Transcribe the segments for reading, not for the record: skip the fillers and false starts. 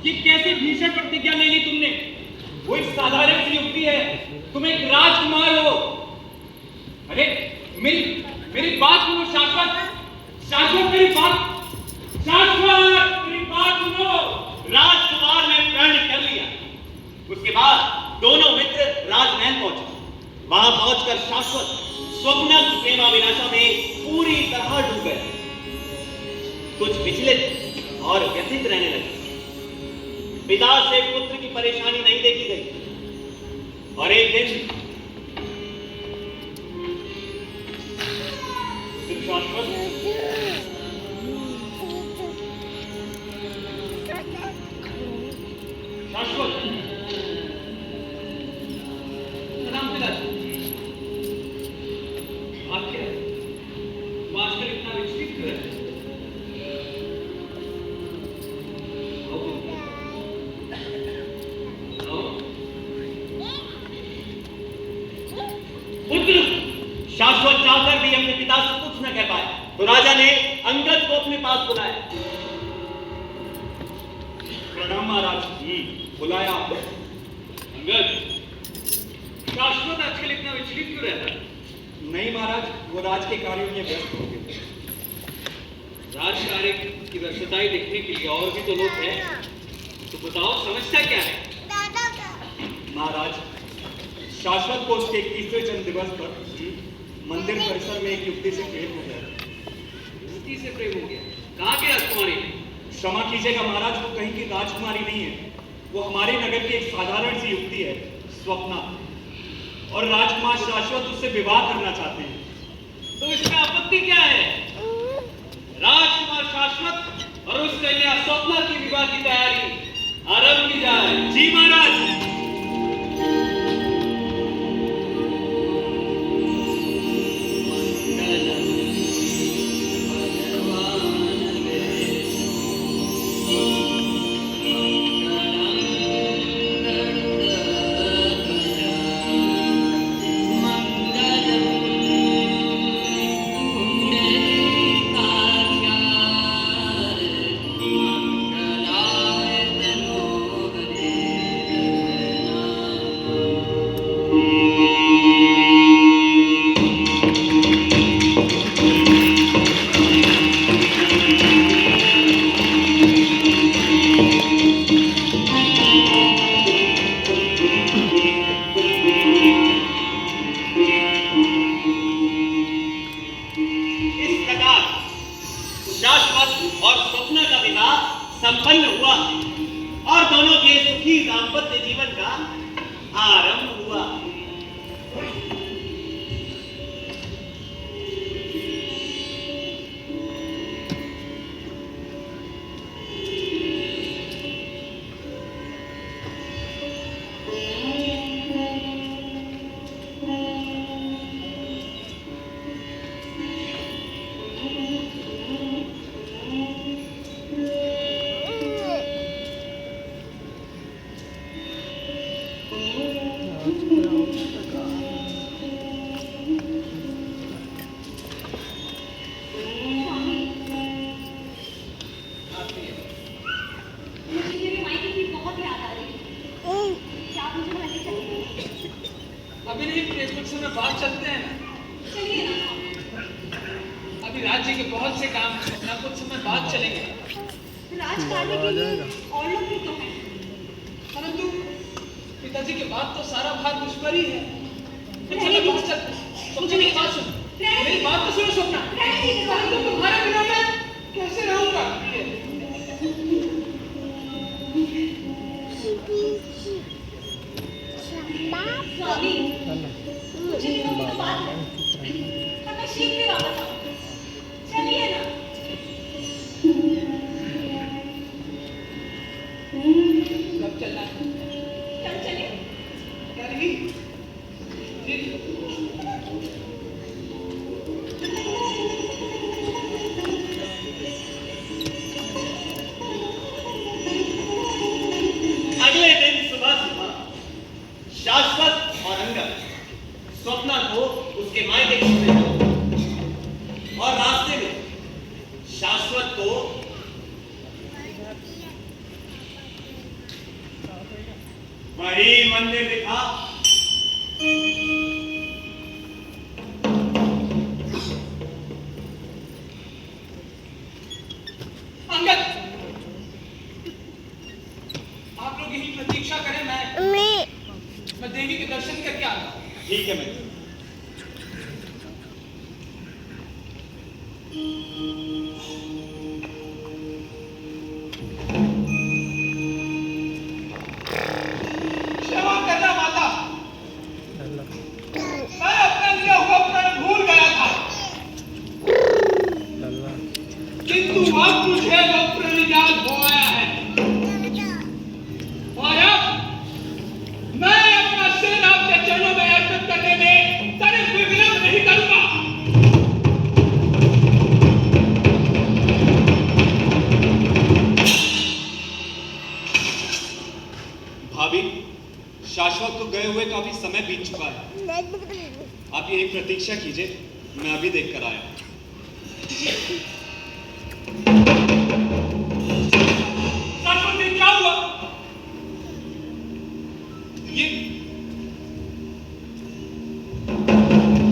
ये कैसी भीषण प्रतिज्ञा ले ली तुमने? वो एक साधारण सी युक्ति है, तुम एक राजकुमार हो। अरे मेरी मेरी बात सुनो शाश्वत, शाश्वत मेरी बात, शाश्वत मेरी बात सुनो। राजकुमार ने प्रण कर लिया। उसके बाद दोनों मित्र राजमहल पहुंचे। वहां पहुंचकर शाश्वत स्वप्ना की प्रेमाभिलाषा में पूरी तरह डूब गए। कुछ विचलित और व्यथित रहने लगे। पिता से पुत्र की परेशानी नहीं देखी गई और एक दिन शाश्वत प्रणाम पिताजी। आप क्या आजकल इतना विचलित क्यों है? पुत्र शाश्वत चाहकर भी अपने पिता से कुछ न कह पाए तो राजा ने अंगद को अपने पास बुलाया। प्रणाम महाराज। बुलाया अंगद। शाश्वत आजकल इतना विचलित क्यों रहता है? नहीं महाराज, वो राज के कार्यों में व्यस्त हो गए। राज कार्य की व्यस्तताएं देखने के लिए और भी तो लोग हैं, तो बताओ समस्या क्या है? महाराज, शाश्वत को उसके 21वें जन्म दिवस पर मंदिर परिसर में एक युवती से प्रेम हो गया। युवती से प्रेम हो गया? कहाँ के राजकुमारी? क्षमा कीजिएगा महाराज, वो कहीं की राजकुमारी नहीं है। वो हमारे नगर की एक साधारण सी युवती है, स्वप्ना। और राजकुमार शाश्वत उससे विवाह करना चाहते हैं। तो इसमें आपत्ति क्या है? राजकुमार शाश्वत और उस कन्या स्वप्ना की विवाह की तैयारी आरंभ की जाए। जी महाराज। संपन्न हुआ और दोनों के सुखी दाम्पत्य जीवन का आरंभ हुआ। अभी नहीं, कुछ समय बाद चलते हैं ना। चलिए ना। अभी राज्य के बहुत से काम हैं ना, कुछ समय बाद चलेंगे। राजकार्य के लिए और लोग भी तो हैं। परंतु पिताजी के बाद तो सारा भार मुझ पर ही है। कुछ समय बाद चलते हैं। स्वप्ना मेरी बात सुनो, मेरी बात तो सुनो स्वप्ना। परंतु तुम्हारे बिना मैं कैसे रहूंगा? स्वामी, कुछ दिनों की तो बात है। हमें शीघ्र वापस आओ। चलिए ना। कब चलना है? कल चले। कल ही? ठीक। अगले दिन सुबह शाश्वत और अंगद स्वप्ना को उसके मायके छोड़ने गए और रास्ते में शाश्वत को वही मंदिर दिखा। अंगद, आप लोग यही प्रतीक्षा करें, मैं देवी के दर्शन करके आता हूँ। ठीक है मित्र। क्षमा करना माता, मैं अपना लिया हुआ प्रण भूल गया था, किंतु अब मुझे वो प्रण याद हो आया है और अब मैं अपना सिर आपके चरणों में अर्पित करने में तनिक भी विलंब नहीं करूंगा। भाभी, शाश्वत तो गए हुए काफी समय बीत चुका है। आप ये एक प्रतीक्षा कीजिए, मैं अभी देख कर आया। शाश्वत जी, क्या हुआ?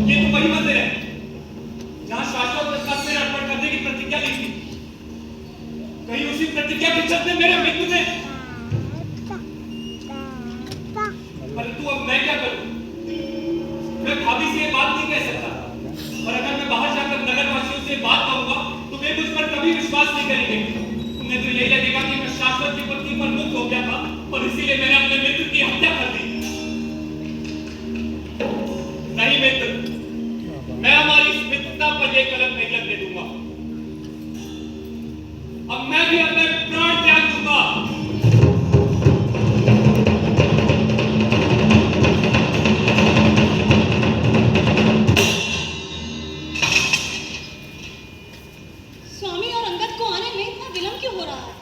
ये तो वही मंदिर है जहां शाश्वत ने अपना सिर अर्पण करने की प्रतिज्ञा ली थी। कहीं उसी प्रतिज्ञा के चलते मेरे मित्र ने, परंतु अब मैं क्या करूं? मैं भाभी से ये बात नहीं कह सकता, और अगर मैं बाहर जाकर नगरवासियों से बात कहूंगा तो वे मुझ पर कभी विश्वास नहीं करेंगे। उन्हें तो यही लगेगा कि मैं शाश्वत की पत्नी पर मुक्त हो गया था और इसीलिए मैंने अपने मित्र की हत्या कर दी। नहीं मित्र, मैं हमारी इस मित्रता पर यह कलंक नहीं लगने दूंगा। अब मैं भी अपने प्राण त्याग दूंगा। स्वामी और अंगद को आने में इतना विलंब क्यों हो रहा है?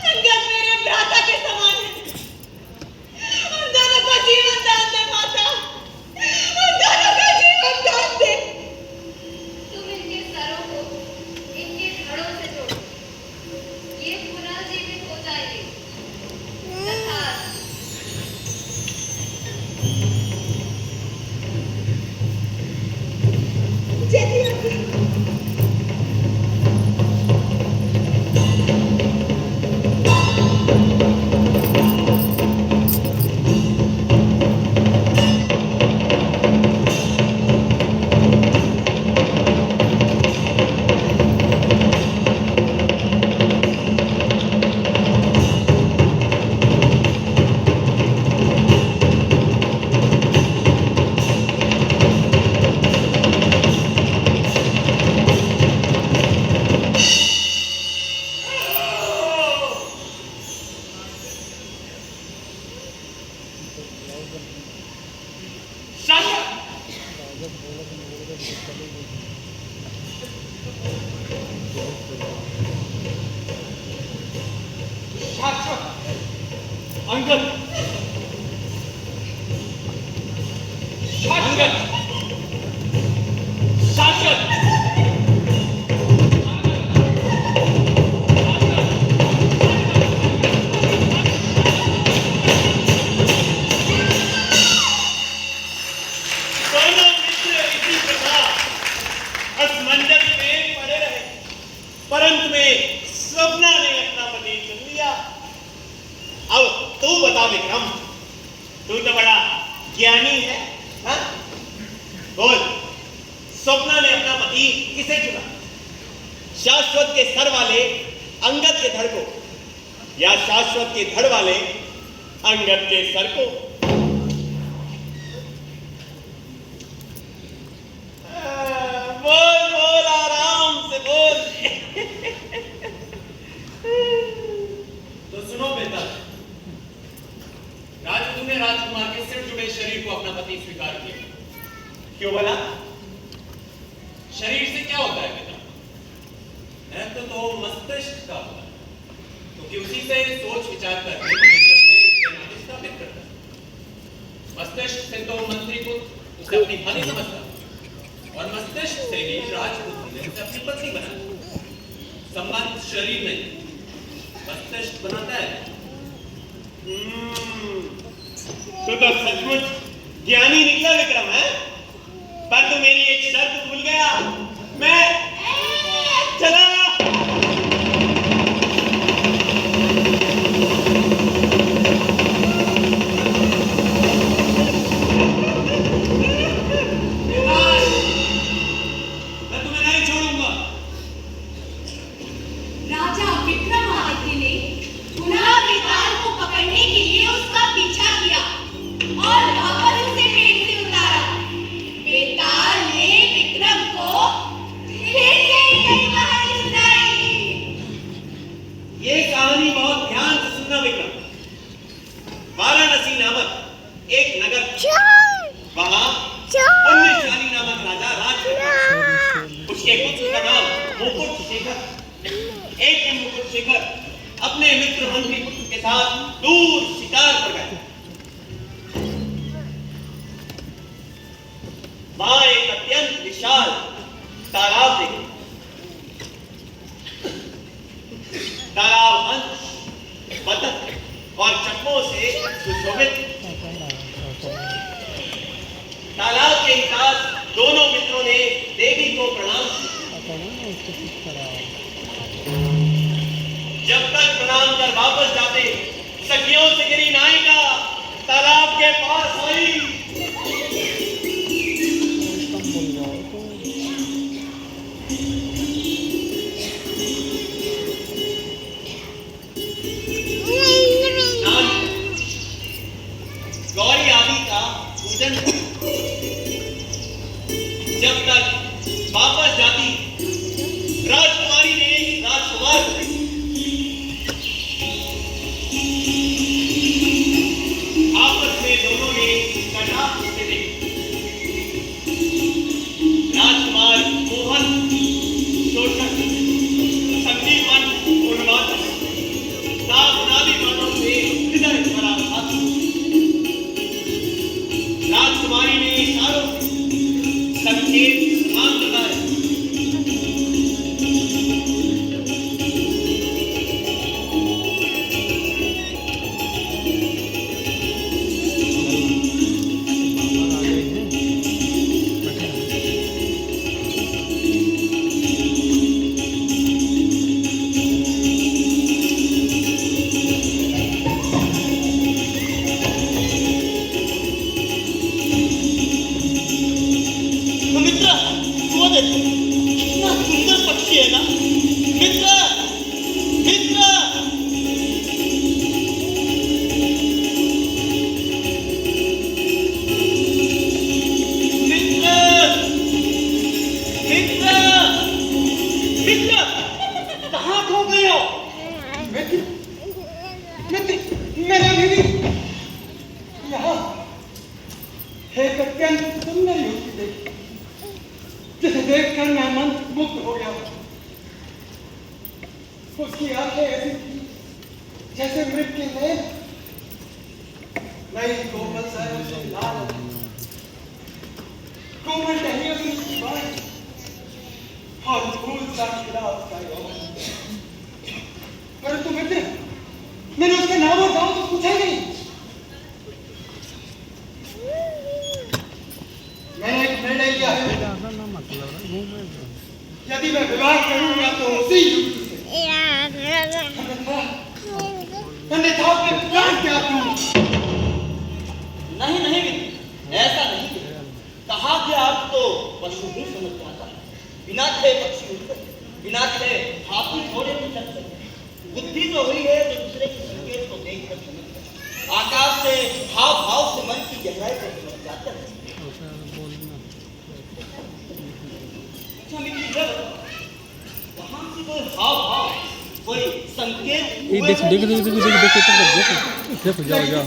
अंगद मेरे भ्राता के समान है। शाश्वत शाश्वत अंगद शाश्वत शाश्वत दोनों मित्र इसी प्रकार असमंजस में पड़े रहे, परंतु में स्वप्ना ने अपना पति चुन लिया। अब तू बता विक्रम, तू तो बड़ा ज्ञानी है, हाँ? बोल, स्वप्ना ने अपना पति किसे चुना? शाश्वत के सर वाले अंगद के धड़ को, या शाश्वत के धड़ वाले अंगद के सर को? बोल बोल, आराम से बोल। तो सुनो बेटा, राजवधु ने राजकुमार के सिर जुड़े शरीर को अपना पति स्वीकार किया। क्यों बोला? शरीर से क्या होता है बेटा? महत्व तो मस्तिष्क का होता है, क्योंकि उसी से सोच विचार करके मनुष्य अपने रिश्ते नाते स्थापित करता है। मस्तिष्क से तो मंत्री को उसे अपनी धनी समझता है, और मस्तिष्क से ही राजपुत्र ने उसे अपनी पत्नी बनाया। संबंध शरीर नहीं, मस्तिष्क बनाता है। तो सचमुच ज्ञानी निकला विक्रम है, पर तू मेरी एक शर्त भूल गया। मैं चला। मैं तुम्हें नहीं छोड़ूंगा। राजा विक्रमादित्य ने पुनः बेताल को पकड़ने के लिए उसका पीछा किया और वापस उसे पेड़ से उतारा। बेताल ने विक्रम को फिर यही कई कहानी सुनाई। ये कहानी बहुत ध्यान से सुनना विक्रम। वाराणसी नामक एक नगर था। वहां पुण्यशाली नामक राजा राज करता था। उसके पुत्र का नाम मुकुट शेखर। एक दिन मुकुट शेखर अपने मित्र मंत्री पुत्र के साथ दूर शिकार पर गए। वहां एक अत्यंत विशाल तालाब देखा। तालाब हंस, बतख और चप्पों से सुशोभित। तालाब के पास दोनों मित्रों ने देवी को प्रणाम किया। जब तक प्रणाम कर वापस जाते, सखियों से गिरी नायिका तालाब के पास आई। गौरी आदि का पूजन। जब तक वापस जाती, राजकुमारी ने राजकुमार को आपस में दोनों ने कटाक्ष से देखा। राजकुमार मोहन, शोषक, संजीवन, उन्माद, नादी बातों से हृदय भरा था। राजकुमार एक अत्यंत सुंदर युवती देखी जिसे देखकर मैं मन मुग्ध हो गया। उसकी आंखें ऐसी थी जैसे मृग के नयन, नई कोमल सरों से लाल, कोमल टहनियों से उसकी बाहें और फूल सा खिला उसका यौवन। परंतु मित्र, मैंने उसके नाम और गांव तो पूछा नहीं। मैंने एक निर्णय लिया है, यदि मैं विवाह करूंगा तो उसी युवती से, अन्यथा मैं प्राण त्याग दूंगा। नहीं नहीं मित्र, ऐसा नहीं। कहा कि आप तो पशु ही समझ जाता है। बिना थे पक्षी उड़ते, बिना थे हाथी घोड़े भी चलते। बुद्धि तो हुई है तो दूसरे के संकेत को देखकर समझ, आकाश से हाव भाव से मन की गहराई को समझ जाता है। अच्छा मित्र, वहां से कोई हाव भाव, कोई संकेत देख जाओ जाओ